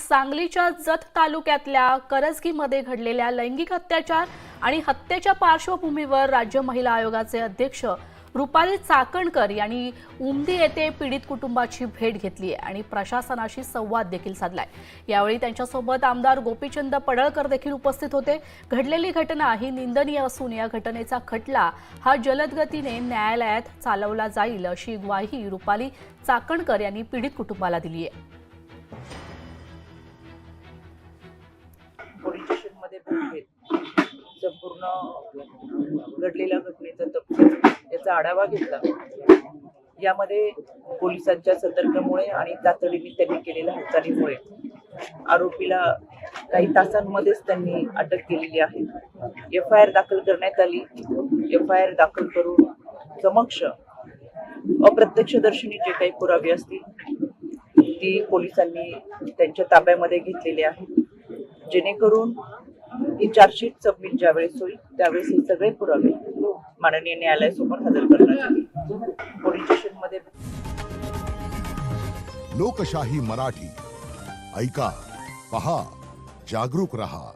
सांगलीच्या जत तालुक्यातल्या करजगीमध्ये घडलेल्या लैंगिक अत्याचार आणि हत्येच्या पार्श्वभूमीवर राज्य महिला आयोगाचे अध्यक्ष रुपाली चाकणकर यांनी उमदी येथे पीडित कुटुंबाची भेट घेतली आहे आणि प्रशासनाशी संवाद देखील साधलाय। यावेळी त्यांच्यासोबत आमदार गोपीचंद पडळकर देखील उपस्थित होते। घडलेली घटना ही निंदनीय असून या घटनेचा खटला हा जलद गतीने न्यायालयात चालवला जाईल अशी ग्वाही रुपाली चाकणकर यांनी पीडित कुटुंबाला दिली आहे। पोलीस स्टेशनमध्ये भेट घेत संपूर्ण घडलेल्या घटनेचा तपशील याचा आढावा घेतला। यामध्ये पोलिसांच्या सतर्कतेमुळे आणि तातडीने त्यांनी केलेल्या हालचालीमुळे आरोपीला काही तासांमध्येच त्यांनी अटक केलेली आहे। एफआयआर दाखल करण्यात आली। एफआयआर दाखल करून समक्ष अप्रत्यक्षदर्शनी जे काही पुरावे असतील ती पोलिसांनी त्यांच्या ताब्यामध्ये घेतलेले आहेत, जेणेकरून ही चार्जशीट सबमिट ज्यावेळेस होईल त्यावेळेस हे सगळे पुरावे माननीय न्यायालयासमोर हजर करण्यात येतील। पोलीस स्टेशनमध्ये लोकशाही मराठी ऐका, पहा, जागरूक रहा।